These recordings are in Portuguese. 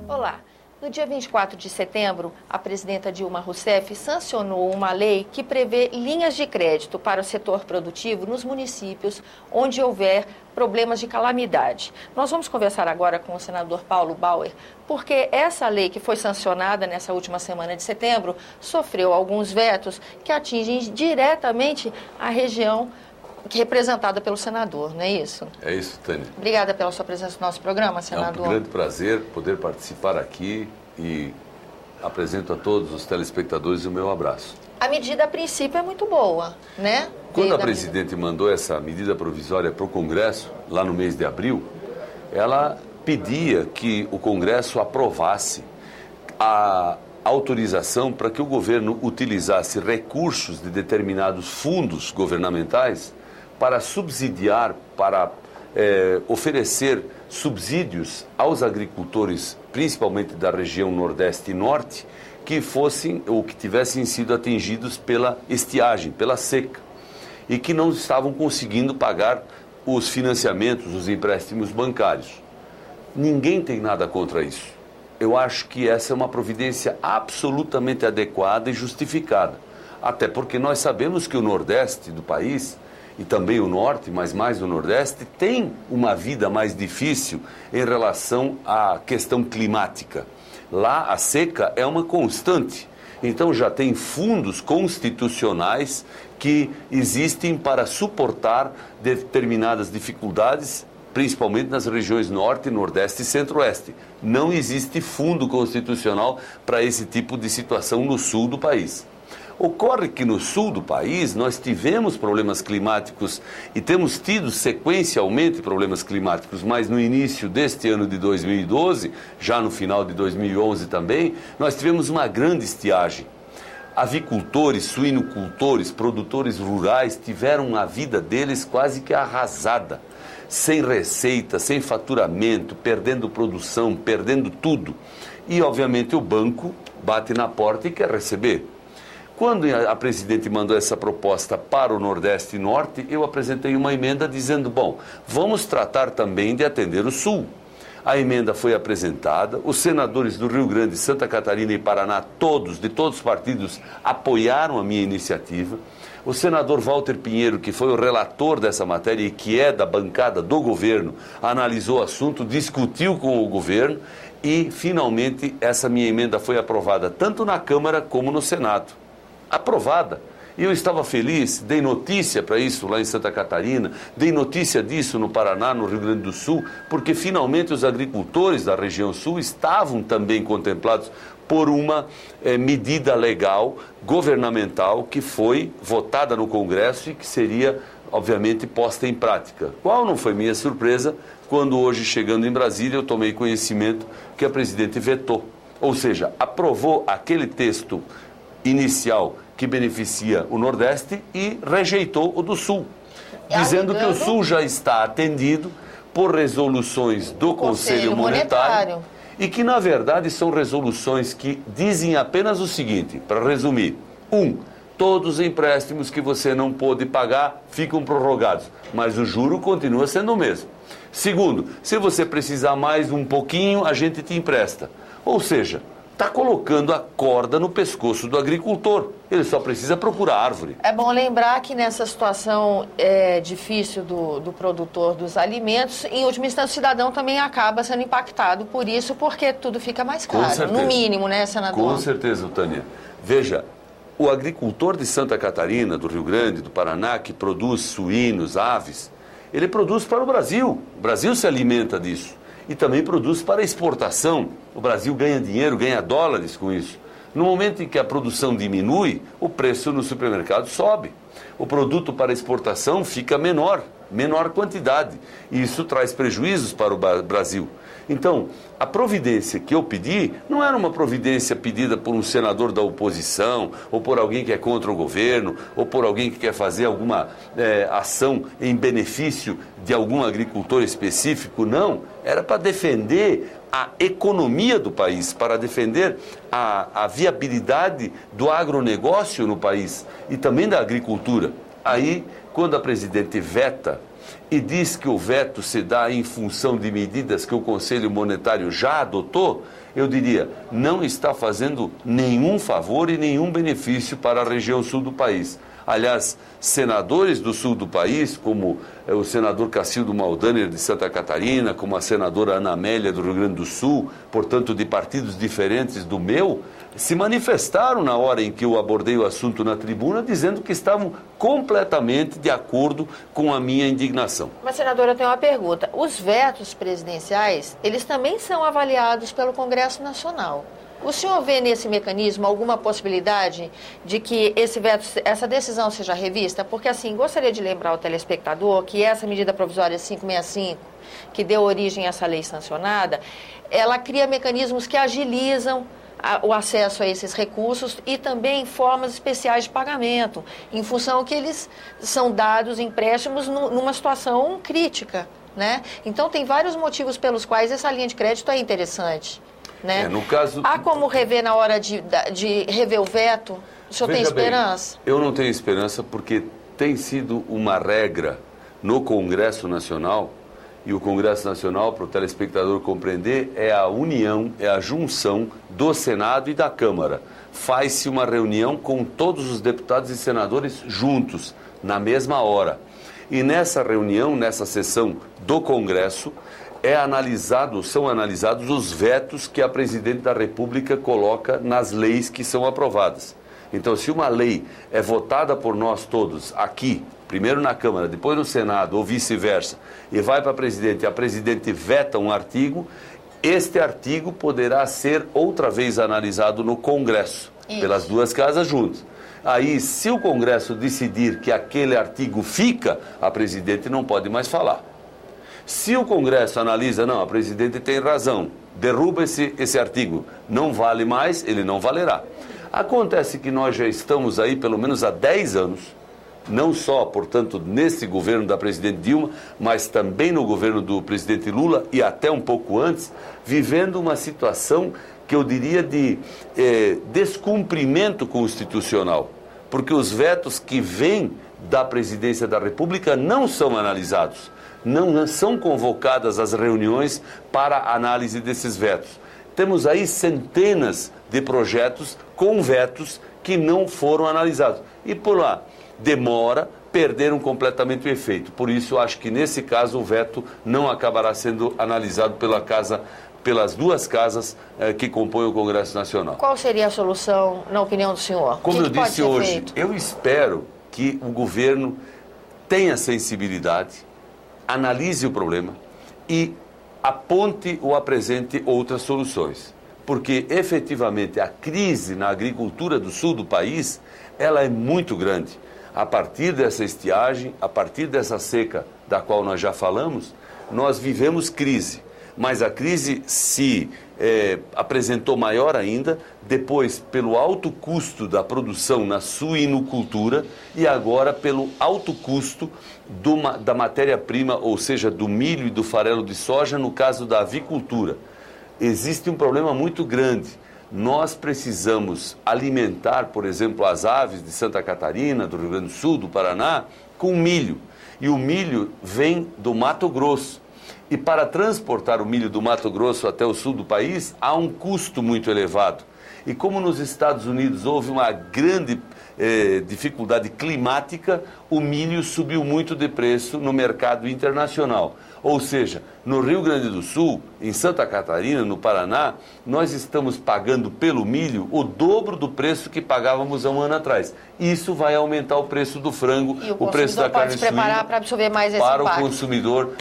Olá. No dia 24 de setembro, a presidenta Dilma Rousseff sancionou uma lei que prevê linhas de crédito para o setor produtivo nos municípios onde houver problemas de calamidade. Nós vamos conversar agora com o senador Paulo Bauer, porque essa lei que foi sancionada nessa última semana de setembro sofreu alguns vetos que atingem diretamente a região representada pelo senador, não é isso? É isso, Tânia. Obrigada pela sua presença no nosso programa, senador. É um grande prazer poder participar aqui e apresento a todos os telespectadores o meu abraço. A medida, a princípio, é muito boa, né? Quando a presidente mandou essa medida provisória para o Congresso, lá no mês de abril, ela pedia que o Congresso aprovasse a autorização para que o governo utilizasse recursos de determinados fundos governamentais para subsidiar, para oferecer subsídios aos agricultores, principalmente da região Nordeste e Norte, que fossem ou que tivessem sido atingidos pela estiagem, pela seca, e que não estavam conseguindo pagar os financiamentos, os empréstimos bancários. Ninguém tem nada contra isso. Eu acho que essa é uma providência absolutamente adequada e justificada. Até porque nós sabemos que o Nordeste do país, e também o Norte, mas mais o Nordeste, tem uma vida mais difícil em relação à questão climática. Lá a seca é uma constante. Então já tem fundos constitucionais que existem para suportar determinadas dificuldades, principalmente nas regiões Norte, Nordeste e Centro-Oeste. Não existe fundo constitucional para esse tipo de situação no sul do país. Ocorre que no sul do país nós tivemos problemas climáticos e temos tido sequencialmente problemas climáticos, mas no início deste ano de 2012, já no final de 2011 também, nós tivemos uma grande estiagem. Avicultores, suinocultores, produtores rurais tiveram a vida deles quase que arrasada, sem receita, sem faturamento, perdendo produção, perdendo tudo. E, obviamente, o banco bate na porta e quer receber. Quando a presidente mandou essa proposta para o Nordeste e Norte, eu apresentei uma emenda dizendo, bom, vamos tratar também de atender o Sul. A emenda foi apresentada, os senadores do Rio Grande, Santa Catarina e Paraná, todos, de todos os partidos, apoiaram a minha iniciativa. O senador Walter Pinheiro, que foi o relator dessa matéria e que é da bancada do governo, analisou o assunto, discutiu com o governo e, finalmente, essa minha emenda foi aprovada tanto na Câmara como no Senado. Aprovada. E eu estava feliz, dei notícia para isso lá em Santa Catarina, dei notícia disso no Paraná, no Rio Grande do Sul, porque finalmente os agricultores da região sul estavam também contemplados por uma medida legal, governamental, que foi votada no Congresso e que seria, obviamente, posta em prática. Qual não foi minha surpresa quando hoje, chegando em Brasília, eu tomei conhecimento que a presidente vetou. Ou seja, aprovou aquele texto inicial que beneficia o Nordeste e rejeitou o do Sul, dizendo que o Sul já está atendido por resoluções do Conselho Monetário e que, na verdade, são resoluções que dizem apenas o seguinte, para resumir: todos os empréstimos que você não pôde pagar ficam prorrogados, mas o juro continua sendo o mesmo. Segundo, se você precisar mais um pouquinho, a gente te empresta. Ou seja, está colocando a corda no pescoço do agricultor. Ele só precisa procurar árvore. É bom lembrar que nessa situação difícil do produtor dos alimentos, em última instância, o cidadão também acaba sendo impactado por isso, porque tudo fica mais caro, no mínimo, né, senador? Com certeza, Tânia. Veja, o agricultor de Santa Catarina, do Rio Grande, do Paraná, que produz suínos, aves, ele produz para o Brasil. O Brasil se alimenta disso. E também produz para exportação. O Brasil ganha dinheiro, ganha dólares com isso. No momento em que a produção diminui, o preço no supermercado sobe. O produto para exportação fica menor quantidade. E isso traz prejuízos para o Brasil. Então, a providência que eu pedi não era uma providência pedida por um senador da oposição, ou por alguém que é contra o governo, ou por alguém que quer fazer alguma ação em benefício de algum agricultor específico, não. Era para defender a economia do país, para defender a viabilidade do agronegócio no país e também da agricultura. Aí, quando a presidente veta, e diz que o veto se dá em função de medidas que o Conselho Monetário já adotou, eu diria, não está fazendo nenhum favor e nenhum benefício para a região sul do país. Aliás, senadores do sul do país, como o senador Cacildo Maldaner de Santa Catarina, como a senadora Ana Amélia do Rio Grande do Sul, portanto de partidos diferentes do meu, se manifestaram na hora em que eu abordei o assunto na tribuna, dizendo que estavam completamente de acordo com a minha indignação. Mas, senadora, eu tenho uma pergunta. Os vetos presidenciais, eles também são avaliados pelo Congresso Nacional. O senhor vê nesse mecanismo alguma possibilidade de que essa decisão seja revista? Porque, assim, gostaria de lembrar ao telespectador que essa medida provisória 565, que deu origem a essa lei sancionada, ela cria mecanismos que agilizam o acesso a esses recursos e também formas especiais de pagamento, em função que eles são dados empréstimos numa situação crítica, né? Então, tem vários motivos pelos quais essa linha de crédito é interessante. Né? No caso... Há como rever na hora de rever o veto? O senhor tem esperança? Bem, eu não tenho esperança porque tem sido uma regra no Congresso Nacional, e o Congresso Nacional, para o telespectador compreender, é a união, é a junção do Senado e da Câmara. Faz-se uma reunião com todos os deputados e senadores juntos, na mesma hora. E nessa reunião, nessa sessão do Congresso, são analisados os vetos que a Presidente da República coloca nas leis que são aprovadas. Então, se uma lei é votada por nós todos aqui, primeiro na Câmara, depois no Senado, ou vice-versa, e vai para a Presidente, e a Presidente veta um artigo, este artigo poderá ser outra vez analisado no Congresso, pelas duas casas juntas. Aí, se o Congresso decidir que aquele artigo fica, a Presidente não pode mais falar. Se o Congresso analisa, não, a Presidente tem razão, derruba esse artigo, não vale mais, ele não valerá. Acontece que nós já estamos aí pelo menos há 10 anos, não só, portanto, nesse governo da Presidente Dilma, mas também no governo do Presidente Lula e até um pouco antes, vivendo uma situação que eu diria de descumprimento constitucional, porque os vetos que vêm da Presidência da República não são analisados. Não são convocadas as reuniões para análise desses vetos. Temos aí centenas de projetos com vetos que não foram analisados. E por lá, demora, perderam completamente o efeito. Por isso, eu acho que nesse caso o veto não acabará sendo analisado pelas duas casas que compõem o Congresso Nacional. Qual seria a solução, na opinião do senhor? Como eu disse hoje, eu espero que o governo tenha sensibilidade, analise o problema e aponte ou apresente outras soluções. Porque, efetivamente, a crise na agricultura do sul do país, ela é muito grande. A partir dessa estiagem, a partir dessa seca da qual nós já falamos, nós vivemos crise. Mas a crise se apresentou maior ainda, depois pelo alto custo da produção na suinocultura e agora pelo alto custo da matéria-prima, ou seja, do milho e do farelo de soja, no caso da avicultura. Existe um problema muito grande. Nós precisamos alimentar, por exemplo, as aves de Santa Catarina, do Rio Grande do Sul, do Paraná, com milho. E o milho vem do Mato Grosso. E para transportar o milho do Mato Grosso até o sul do país, há um custo muito elevado. E como nos Estados Unidos houve uma grande dificuldade climática, o milho subiu muito de preço no mercado internacional. Ou seja, no Rio Grande do Sul, em Santa Catarina, no Paraná, nós estamos pagando pelo milho o dobro do preço que pagávamos há um ano atrás. Isso vai aumentar o preço do frango, o preço da carne suína, para absorver mais esse para impacto. O consumidor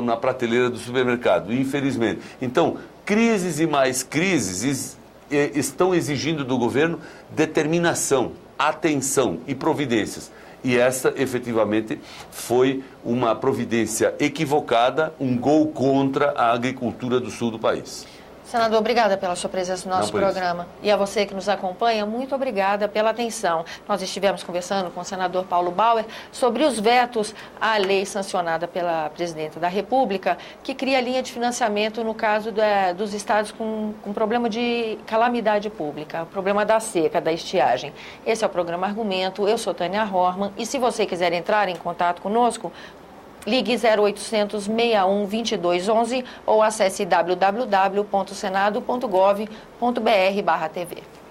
na prateleira do supermercado, infelizmente. Então, crises e mais crises estão exigindo do governo determinação, atenção e providências. E essa, efetivamente, foi uma providência equivocada, um gol contra a agricultura do sul do país. Senador, obrigada pela sua presença no nosso programa. E a você que nos acompanha, muito obrigada pela atenção. Nós estivemos conversando com o senador Paulo Bauer sobre os vetos à lei sancionada pela Presidenta da República, que cria linha de financiamento no caso dos estados com problema de calamidade pública, o problema da seca, da estiagem. Esse é o programa Argumento, eu sou Tânia Horman, e se você quiser entrar em contato conosco, Ligue 0800 61 2211 ou acesse www.senado.gov.br/TV.